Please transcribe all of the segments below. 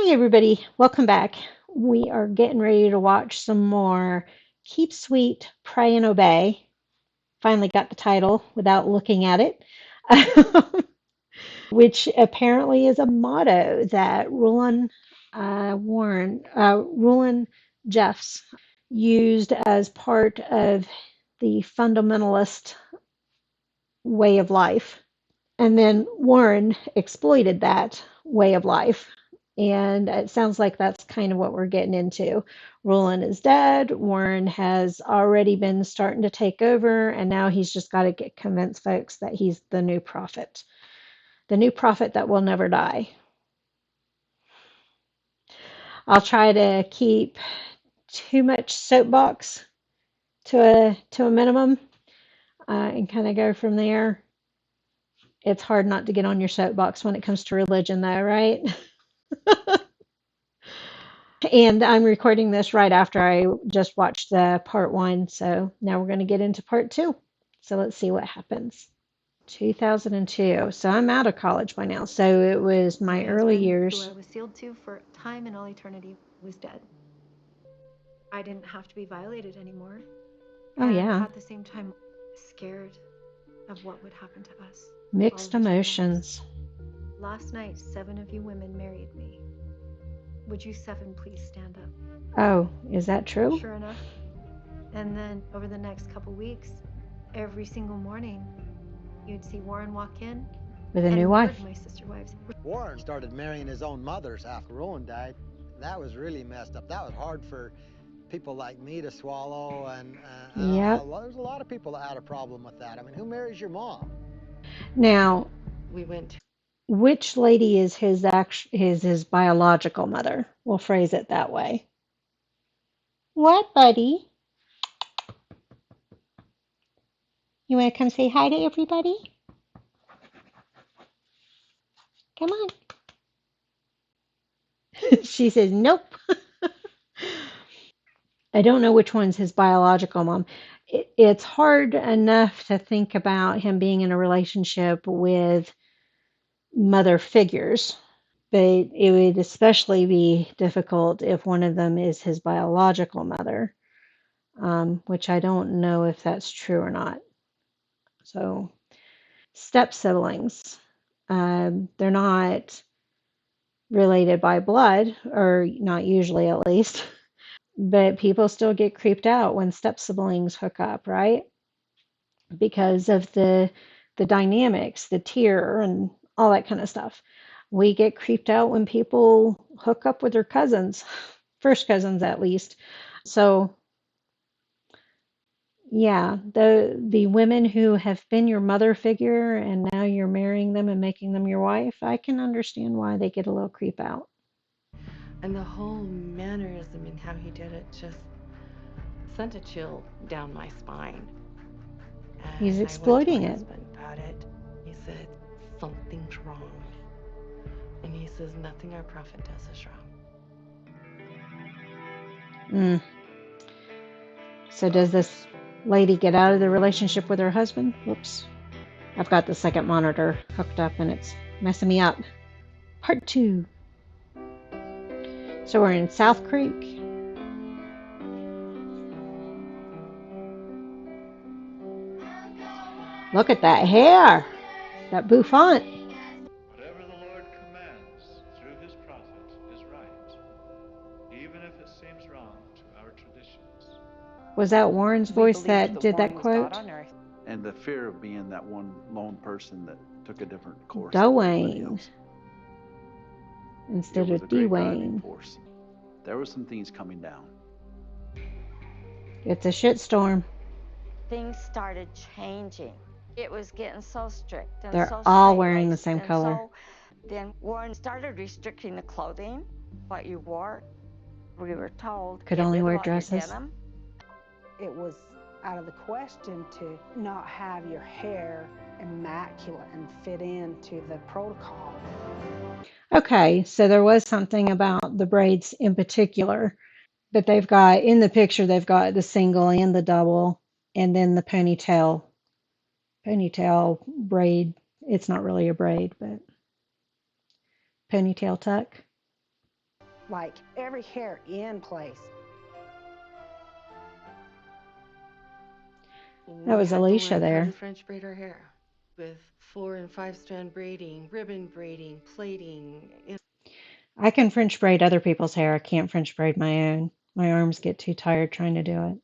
Hi, everybody. Welcome back. We are getting ready to watch some more Keep Sweet, Pray and Obey. Finally got the title without looking at it, which apparently is a motto that Rulon Jeffs used as part of the fundamentalist way of life. And then Warren exploited that way of life. And it sounds like that's kind of what we're getting into. Roland is dead. Warren has already been starting to take over, and now he's just got to get convince folks that he's the new prophet that will never die. I'll try to keep too much soapbox to a minimum and kind of go from there. It's hard not to get on your soapbox when it comes to religion, though, right? And I'm recording this right after I just watched the part one. So now we're going to get into part two. So let's see what happens. 2002. So I'm out of college by now. So it was my early years. Who I was sealed to for time and all eternity was dead. I didn't have to be violated anymore. Oh, yeah. At the same time, scared of what would happen to us. Mixed emotions. Last night, 7 of you women married me. Would you 7 please stand up? Oh, is that true? Sure enough. And then over the next couple weeks, every single morning, you'd see Warren walk in with a new wife. My sister wives. Warren started marrying his own mothers after Rowan died. That was really messed up. That was hard for people like me to swallow, and Yep. there's a lot of people that had a problem with that. I mean, who marries your mom? Now, we went. Which lady is his biological mother? We'll phrase it that way. What, buddy? You want to come say hi to everybody? Come on. She says, nope. I don't know which one's his biological mom. It's hard enough to think about him being in a relationship with mother figures, but it would especially be difficult if one of them is his biological mother, which I don't know if that's true or not. So, step siblings, they're not related by blood, or not usually at least. But people still get creeped out when step siblings hook up, right? Because of the dynamics, the tier, and all that kind of stuff. We get creeped out when people hook up with their cousins, first cousins at least. So yeah, the women who have been your mother figure and now you're marrying them and making them your wife, I can understand why they get a little creep out. And the whole mannerism and how he did it just sent a chill down my spine. And He's exploiting it. I went to my husband about it. He said, something's wrong. And he says, nothing our prophet does is wrong. So does this lady get out of the relationship with her husband? Whoops. I've got the second monitor hooked up and it's messing me up. Part 2. So we're in South Creek. Look at that hair. That bouffant. Whatever the Lord commands through his prophet is right, even if it seems wrong to our traditions. Was that Warren's voice that did that quote? And the fear of being that one lone person that took a different course. Dwayne. Instead of Dwayne. There were some things coming down. It's a shitstorm. Things started changing. It was getting so strict. And they're so all wearing the same color. So then Warren started restricting the clothing, what you wore. We were told could only wear dresses. It was out of the question to not have your hair immaculate and fit into the protocol. Okay, so there was something about the braids in particular, but they've got, in the picture, they've got the single and the double, and then the ponytail braid. It's not really a braid, but ponytail tuck. like every hair in place. And That we was had to Alicia learn how to there. French braid our hair with 4 and 5 strand braiding, ribbon braiding, plaiting. I can French braid other people's hair. I can't French braid my own. My arms get too tired trying to do it.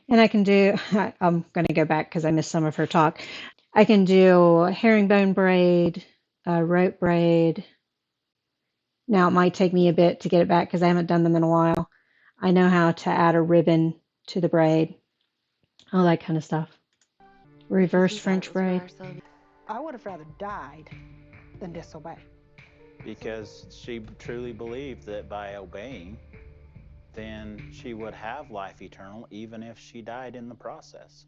And I can do, I'm going to go back because I missed some of her talk. I can do herringbone braid, rope braid. Now it might take me a bit to get it back because I haven't done them in a while. I know how to add a ribbon to the braid, all that kind of stuff. Because we Reverse thought it French was for braid. our salvation. I would have rather died than disobey. Because she truly believed that by obeying, then she would have life eternal, even if she died in the process.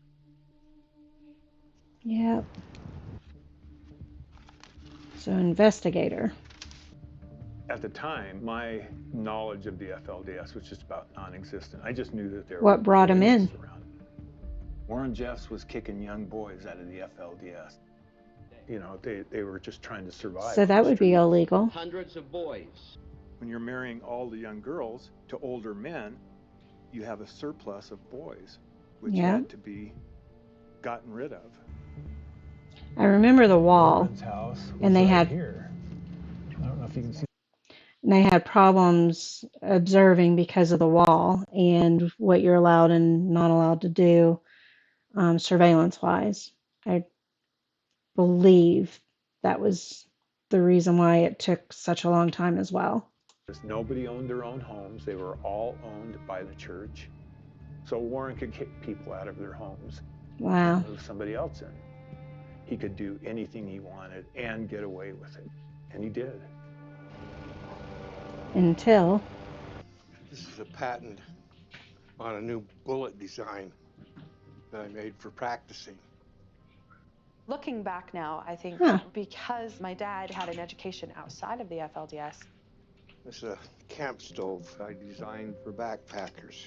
Yep. So investigator. At the time, my knowledge of the FLDS was just about non-existent. I just knew that there were What brought him in? boys around. Warren Jeffs was kicking young boys out of the FLDS. You know, they were just trying to survive. So that would be illegal. Hundreds of boys. When you're marrying all the young girls to older men, you have a surplus of boys, which had to be gotten rid of. I remember the wall, Warren's house was and they right had here. I don't know if you can see. and they had problems observing because of the wall and what you're allowed and not allowed to do surveillance wise. I believe that was the reason why it took such a long time as well. Nobody owned their own homes. They were all owned by the church. So Warren could kick people out of their homes Wow. and move somebody else in. He could do anything he wanted and get away with it. And he did. Until This is a patent on a new bullet design that I made for practicing. Looking back now, I think because my dad had an education outside of the FLDS. This is a camp stove I designed for backpackers.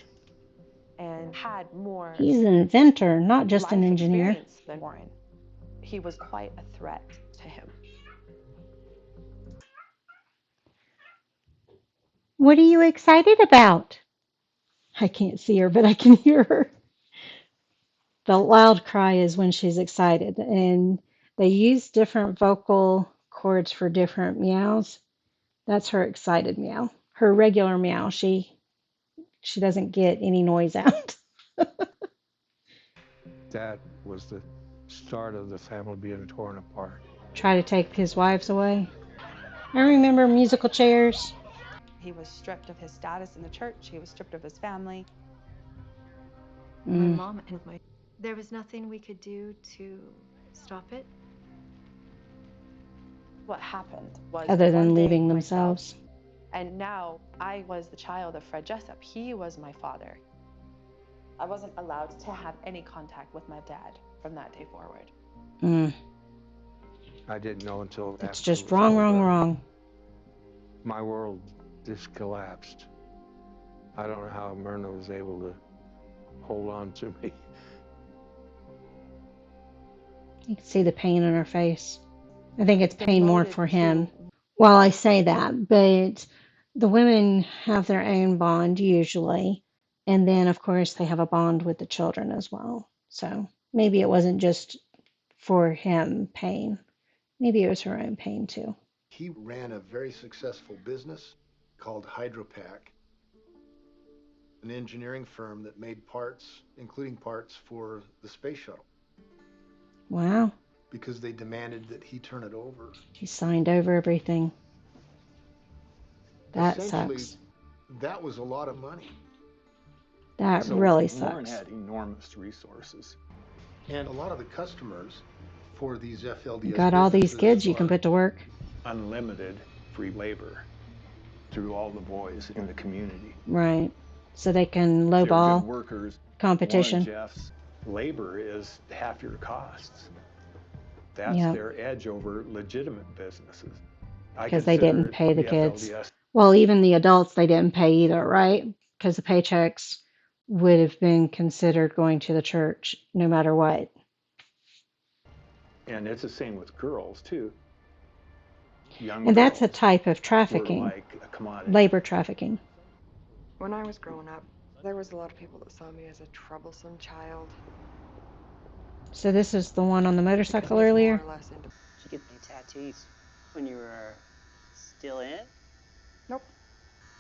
And had more. He's an inventor, not just an engineer. Than Warren. He was quite a threat to him. What are you excited about? I can't see her, but I can hear her. The loud cry is when she's excited, and they use different vocal cords for different meows. That's her excited meow. Her regular meow, she doesn't get any noise out. That was the start of the family being torn apart. Try to take his wives away. I remember musical chairs. He was stripped of his status in the church. He was stripped of his family. My mom and there was nothing we could do to stop it. What happened was Other than one day leaving myself, themselves. and now I was the child of Fred Jessup. He was my father. I wasn't allowed to have any contact with my dad from that day forward. I didn't know until It's after just it was wrong, all wrong, done. wrong. My world just collapsed. I don't know how Myrna was able to hold on to me. You can see the pain in her face. I think it's pain more for him. Well, I say that, but the women have their own bond usually. And then, of course, they have a bond with the children as well. So maybe it wasn't just for him pain. Maybe it was her own pain too. He ran a very successful business called Hydropack, an engineering firm that made parts, including parts for the space shuttle. Wow. Because they demanded that he turn it over. He signed over everything. That sucks. That was a lot of money. That really sucks. Warren had enormous resources. And a lot of the customers for these FLDS You got all these kids you can put to work. Unlimited free labor through all the boys in the community. Right. So they can lowball workers. competition. Warren Jeff's labor is half your costs. That's their edge over legitimate businesses. Because they didn't pay the kids. Well, even the adults, they didn't pay either, right? Because the paychecks would have been considered going to the church no matter what. And it's the same with girls, too. young And that's a girls type of were trafficking, like a commodity. labor trafficking. When I was growing up, there was a lot of people that saw me as a troublesome child. So this is the one on the Because motorcycle I was more earlier? or less into. Did you get any tattoos when you were still in? Nope.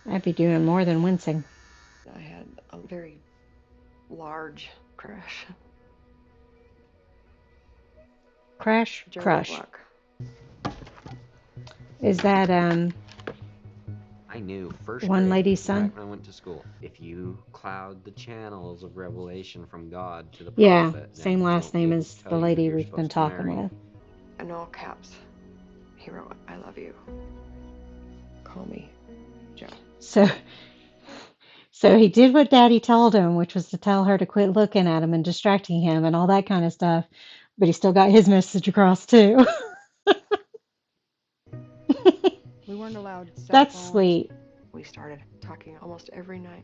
I'd be doing more than wincing. I had a very large crash. Crash? Joe Crush. Luck. Is that, I knew first one grade, lady's son? back when I went to school. If you cloud the channels of revelation from God to the Yeah, prophet, same then he last won't be name able as to tell the you who lady you're we've been supposed to talking marry. with. In all caps, he wrote, "I love you. Call me Joe." So he did what Daddy told him, which was to tell her to quit looking at him and distracting him and all that kind of stuff. But he still got his message across too. We weren't allowed cell That's phones. sweet. We started talking almost every night.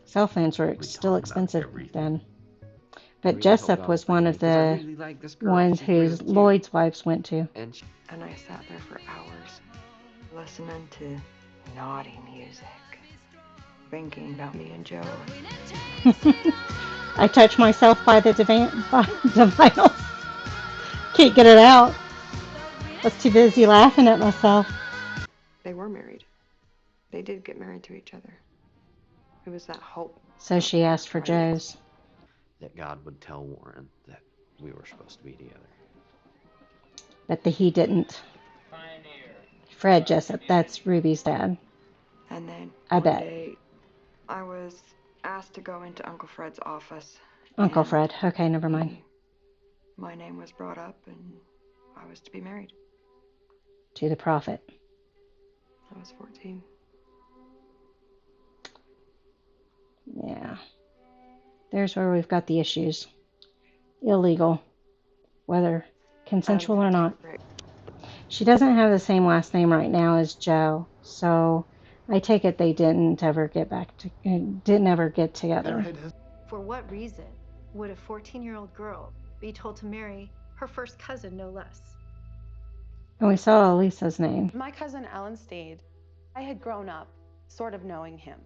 Cell phones were We still talked about expensive everything. then. I But even told Jessup God was to pray one me, of 'cause I the really like this girl. ones She's real whose cute. Lloyd's wives went to. And I sat there for hours listening to naughty music, thinking about me and Joe. I touch myself by the vinyl. Can't get it out. I was too busy laughing at myself. They were married. They did get married to each other. It was that hope. So she asked for Joe's. That God would tell Warren that we were supposed to be together. But he didn't. Fred Jessup, that's Ruby's dad. And then I one bet. day, I was asked to go into Uncle Fred's office. Uncle and Fred. Okay, never mind. My name was brought up, and I was to be married. To the prophet. I was 14. Yeah. There's where we've got the issues. Illegal. Whether consensual or not. She doesn't have the same last name right now as Joe, so I take it they didn't ever get together. For what reason would a 14-year-old girl be told to marry her first cousin, no less? And we saw Lisa's name. My cousin Alan Stade, I had grown up sort of knowing him,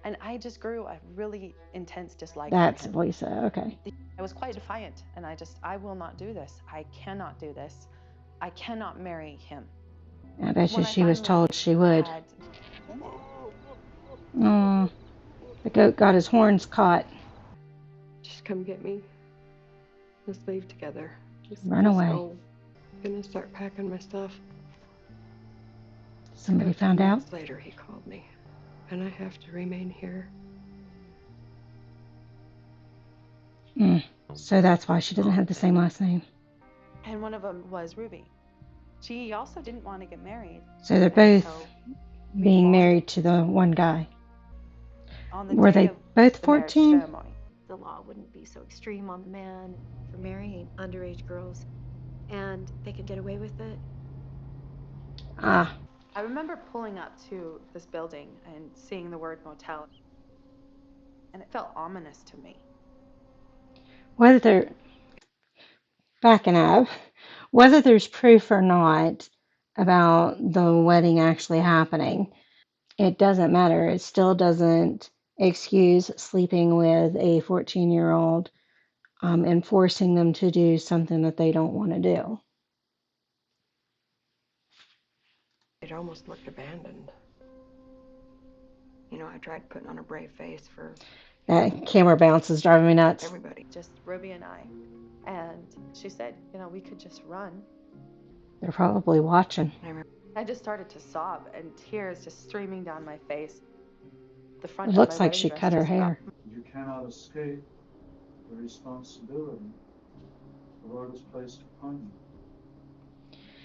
and I just grew a really intense dislike That's for him. Lisa, okay. I was quite defiant, and I will not do this. I cannot do this. I cannot marry him. I bet you she was told she would. Oh, the goat got his horns caught. Just come get me. Let's leave together. Run away. Go. I'm gonna start packing my stuff. Somebody found out? Months later, he called me, and I have to remain here. So that's why she doesn't have the same last name. And one of them was Ruby. She also didn't want to get married. So they're both being married to the one guy. Were they both 14? The law wouldn't be so extreme on the man for marrying underage girls, and they could get away with it. Ah. I remember pulling up to this building and seeing the word motel, and it felt ominous to me. Backing up, whether there's proof or not about the wedding actually happening, it doesn't matter. It still doesn't excuse sleeping with a 14-year-old and forcing them to do something that they don't want to do. It almost looked abandoned. You know, I tried putting on a brave face for... That camera bounce is driving me nuts. Everybody. Just Ruby and I. And she said, you know, we could just run. They're probably watching. I just started to sob, and tears just streaming down my face. The front It of looks my like wedding she dress cut her just got- hair. You cannot escape the responsibility the Lord has placed upon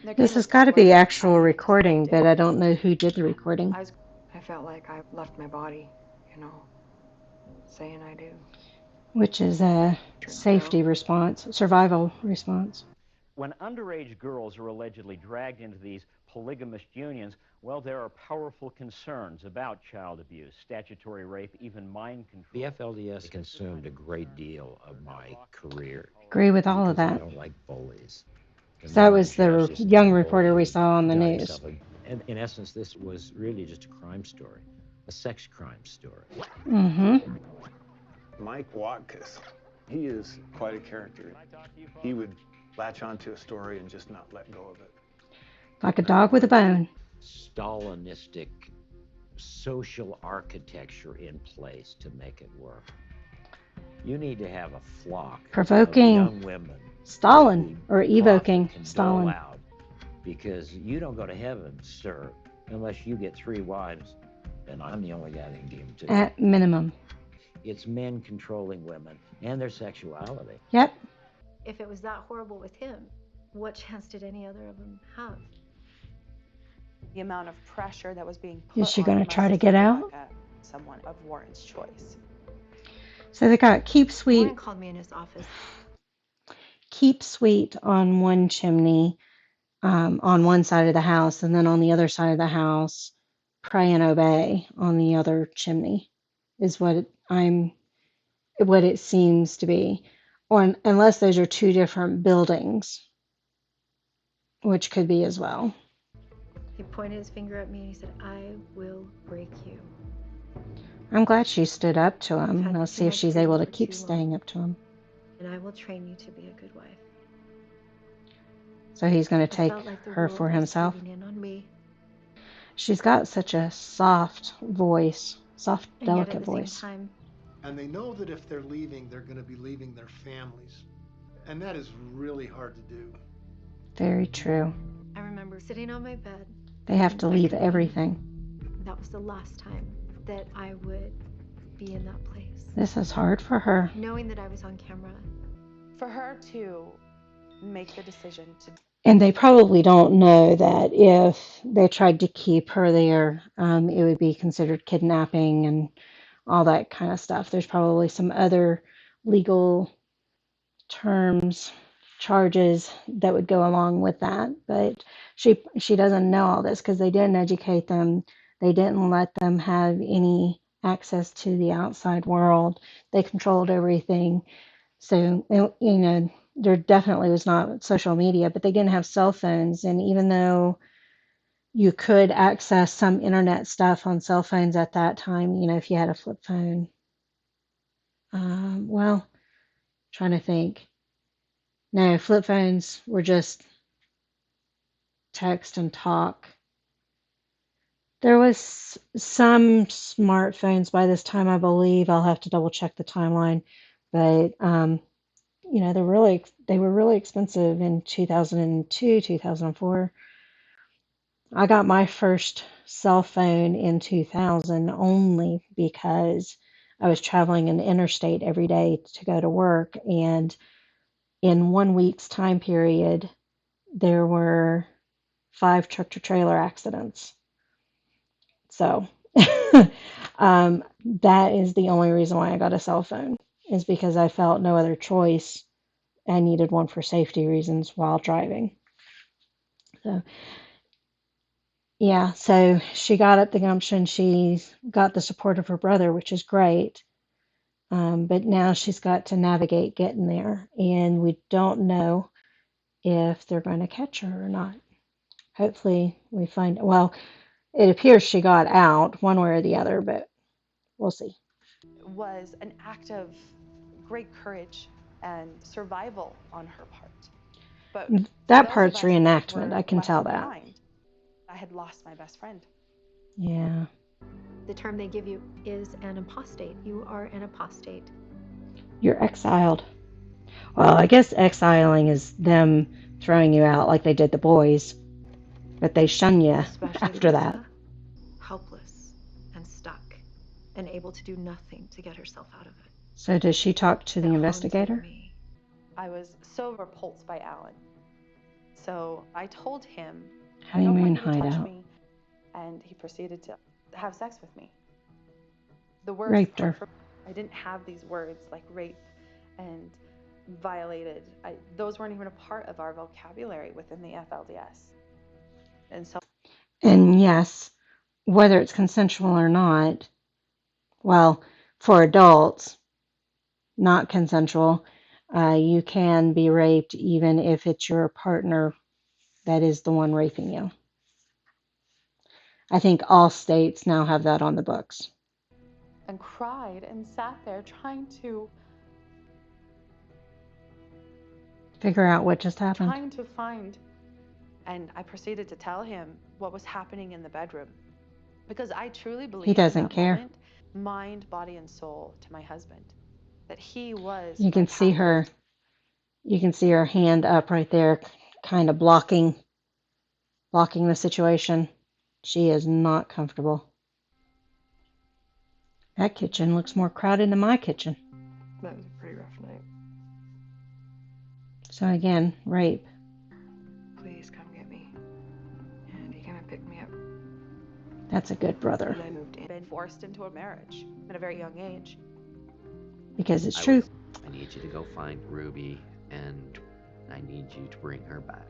you. This has got to be actual recording, but I don't know who did the recording. I felt like I left my body, you know, saying I do. Which is a safety response, survival response. When underage girls are allegedly dragged into these polygamous unions, well, there are powerful concerns about child abuse, statutory rape, even mind control. The FLDS consumed a great deal of my career. Agree with all of because that. I don't like bullies. The So that Northern was the justice young reporter we Napoleon saw on the got news. himself a. And in essence, this was really just a crime story, a sex crime story. Mm-hmm. Mike Watkiss, he is quite a character. He would latch onto a story and just not let go of it. Like a dog with a bone. Stalinistic social architecture in place to make it work. You need to have a flock of Provoking young women Stalin, or evoking can dole Stalin. out, because you don't go to heaven, sir, unless you get 3 wives, and I'm the only guy that can give them 2. At minimum. It's men controlling women and their sexuality. Yep. If it was that horrible with him, what chance did any other of them have? The amount of pressure that was being put Is she on going to my try to sister get out? Rebecca, someone of Warren's choice. So they got Keep Sweet. Warren called me in his office. Keep Sweet on one chimney, on one side of the house, and then on the other side of the house, Pray and Obey on the other chimney, is what it seems to be, or unless those are 2 different buildings, which could be as well. He pointed his finger at me and he said, "I will break you." I'm glad she stood up to him. Had I'll too see if much she's freedom able to for keep too long. staying up to him. And I will train you to be a good wife. So he's going to I take felt like the her world for was himself. caving in on me. She's got such a soft voice, soft, And yet at delicate the same voice. time, And they know that if they're leaving, they're going to be leaving their families. And that is really hard to do. Very true. I remember sitting on my bed. They have and to leave thinking everything. that was the last time that I would be in that place. This is hard for her. Knowing that I was on camera. For her to make the decision to. And they probably don't know that if they tried to keep her there, it would be considered kidnapping and all that kind of stuff. There's probably some other legal terms, charges that would go along with that. But she doesn't know all this because they didn't educate them. They didn't let them have any access to the outside world. They controlled everything. So, there definitely was not social media, but they didn't have cell phones. And even though you could access some internet stuff on cell phones at that time, if you had a flip phone, well, trying to think. No, flip phones were just text and talk. There was some smartphones by this time, I believe. I'll have to double check the timeline, but they were really expensive in 2002, 2004. I got my first cell phone in 2000 only because I was traveling an interstate every day to go to work, and in 1 week's time period, there were 5 tractor-trailer accidents. So that is the only reason why I got a cell phone, is because I felt no other choice. I needed one for safety reasons while driving. So, yeah, so she got up the gumption. She got the support of her brother, which is great. But now she's got to navigate getting there, and we don't know if they're going to catch her or not. Hopefully, we find, well, it appears she got out one way or the other, but we'll see. Was an act of great courage and survival on her part. But that part's reenactment. I can tell that. Behind, I had lost my best friend. Yeah. The term they give you is an apostate. You are an apostate. You're exiled. Well, I guess exiling is them throwing you out like they did the boys, but they shun you after that. Helpless and stuck and able to do nothing to get herself out of it. So does she talk to the investigator? I was so repulsed by Alan. So I told him, Honeymoon I don't want you to touch hideout. me. And he proceeded to have sex with me. The worst Raped her. I didn't have these words like rape and violated. Those weren't even a part of our vocabulary within the FLDS. And so. And yes, whether it's consensual or not, well, for adults, not consensual. You can be raped even if it's your partner that is the one raping you. I think all states now have that on the books. And cried and sat there trying to Figure out what just happened. find. And I proceeded to tell him what was happening in the bedroom. Because I truly He believed in doesn't that care. moment, mind, body, and soul to my husband, that he was You my can see pathway. her hand up right there, kind of blocking the situation. She is not comfortable. That kitchen looks more crowded than my kitchen. That was a pretty rough night. So again, rape. Please come get me. And he came and picked me up. That's a good brother. And I moved in. Been forced into a marriage at a very young age. Because it's true. I need you to go find Ruby, and I need you to bring her back,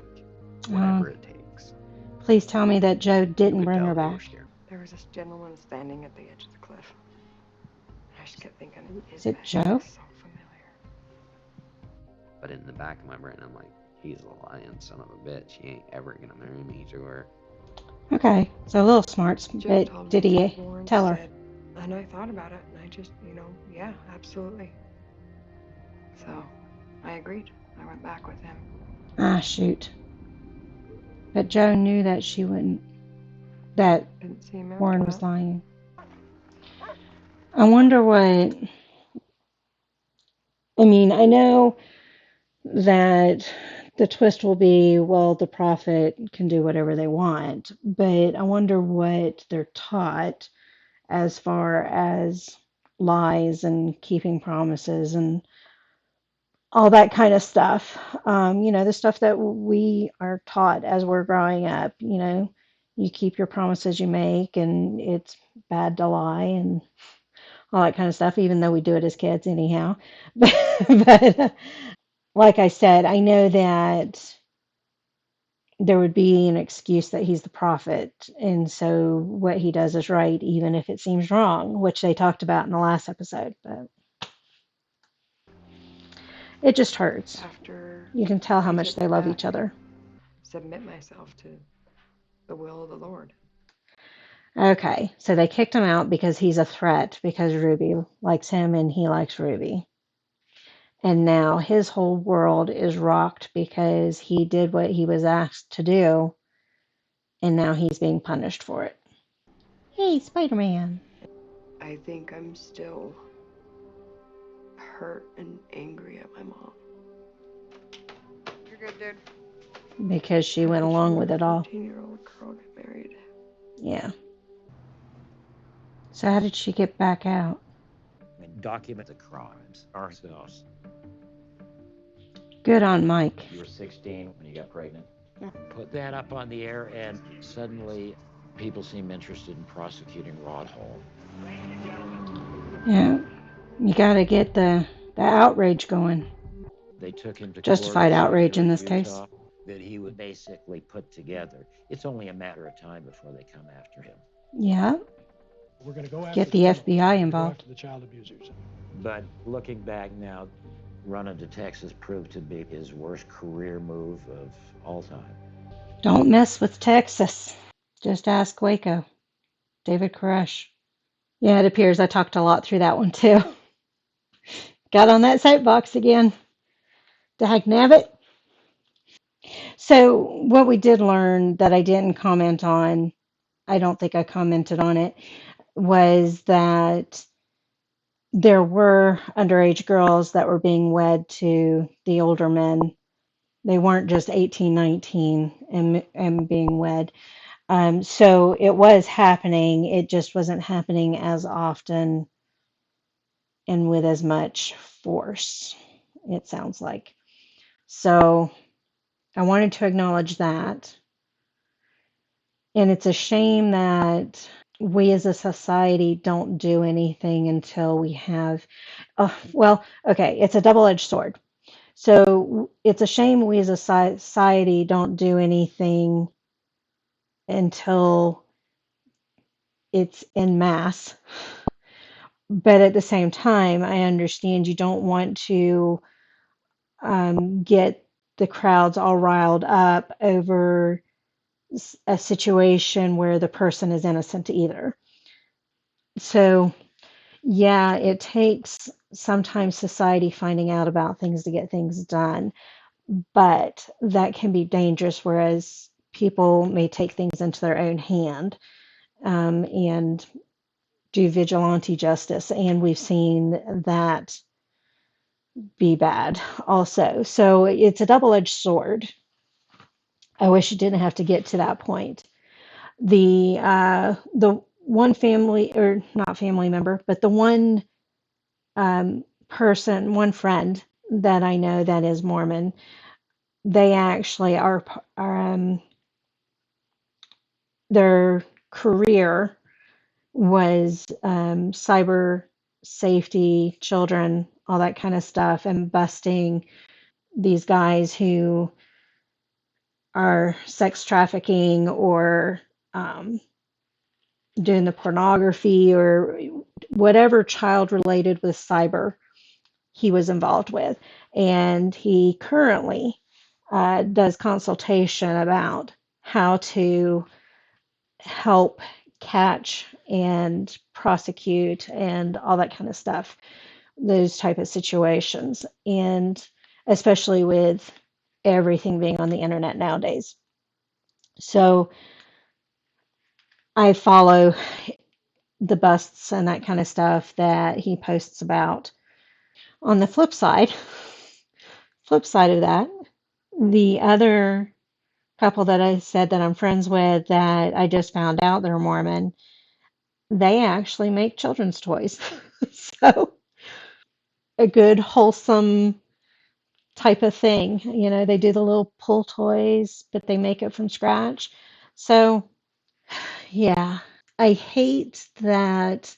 Oh. whatever it takes. Please tell me that Joe didn't bring her They were back. scared. There was this gentleman standing at the edge of the cliff. I just kept thinking, Is it his Joe? face so familiar. But in the back of my brain, I'm like, he's a lying son of a bitch. He ain't ever gonna marry me to her. Okay, so a little smarts, Joe but told did me he Warren tell her? said, and I thought about it, and I just, yeah, absolutely. So I agreed. I went back with him. Ah, shoot. But Joe knew that she wouldn't, that Didn't see him Warren after was that. lying. I wonder what, I mean, I know that the twist will be, well, the prophet can do whatever they want, but I wonder what they're taught as far as lies and keeping promises and all that kind of stuff. The stuff that we are taught as we're growing up, you keep your promises you make, and it's bad to lie and all that kind of stuff, even though we do it as kids anyhow. But like I said, I know that there would be an excuse that he's the prophet, and so what he does is right, even if it seems wrong, which they talked about in the last episode. But it just hurts. After You can tell how he much took they me love back, each other. submit myself to the will of the Lord. Okay, so they kicked him out because he's a threat, because Ruby likes him and he likes Ruby. And now his whole world is rocked because he did what he was asked to do, and now he's being punished for it. Hey, Spider-Man. I think I'm still hurt and angry at my mom. You're good, dude. Because she How went could along you with let it a all. 14-year-old girl get married? Yeah. So how did she get back out? And document the crimes ourselves. Good on Mike. You were 16 when you got pregnant. Put that up on the air, and suddenly people seem interested in prosecuting Rod Hall. Yeah. You got to get the outrage going. They took him to Justified court in St. outrage in George, this case. Utah, that he would basically put together. It's only a matter of time before they come after him. Yeah. We're going to go after Get the FBI involved. the child abusers. But looking back now, running to Texas proved to be his worst career move of all time. Don't mess with Texas. Just ask Waco. David Koresh. Yeah, it appears I talked a lot through that one too. Got on that soapbox again. Dag nabbit. So what we did learn that I didn't comment on, I don't think I commented on it, was that there were underage girls that were being wed to the older men. They weren't just 18, 19 and being wed. So it was happening. It just wasn't happening as often and with as much force, it sounds like. So I wanted to acknowledge that. And it's a shame that we as a society don't do anything until we have, okay, it's a double-edged sword. So it's a shame we as a society don't do anything until it's in mass. But at the same time, I understand you don't want to get the crowds all riled up over a situation where the person is innocent either. So, yeah, it takes sometimes society finding out about things to get things done, but that can be dangerous, whereas people may take things into their own hand and do vigilante justice. And we've seen that be bad also. So it's a double-edged sword. I wish it didn't have to get to that point. The one family, or not family member, but the one one friend that I know that is Mormon, they actually are their career was cyber safety, children, all that kind of stuff, and busting these guys who are sex trafficking or doing the pornography or whatever child related with cyber he was involved with. And he currently does consultation about how to help catch and prosecute and all that kind of stuff, those type of situations, and especially with everything being on the internet nowadays. So I follow the busts and that kind of stuff that he posts about. On the flip side of that, the other couple that I said that I'm friends with that I just found out they're Mormon, they actually make children's toys. So a good wholesome type of thing. You know, they do the little pull toys, but they make it from scratch. So yeah, I hate that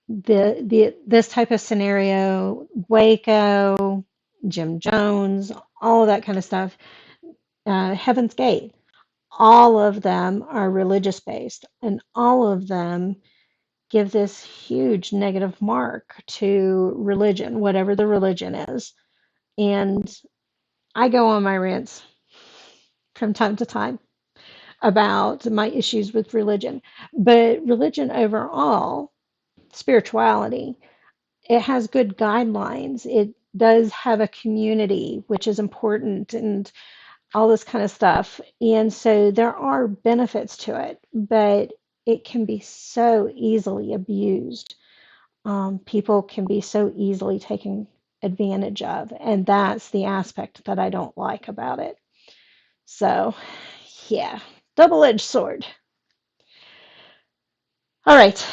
the this type of scenario, Waco, Jim Jones, all of that kind of stuff, Heaven's Gate, all of them are religious based, and all of them give this huge negative mark to religion, whatever the religion is. And I go on my rants from time to time about my issues with religion, but religion overall, spirituality, it has good guidelines. It does have a community, which is important, and all this kind of stuff. And so there are benefits to it, but it can be so easily abused. People can be so easily taken advantage of. And that's the aspect that I don't like about it. So, yeah, double edged sword. All right.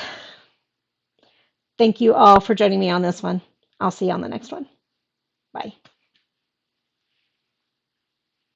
Thank you all for joining me on this one. I'll see you on the next one. Bye.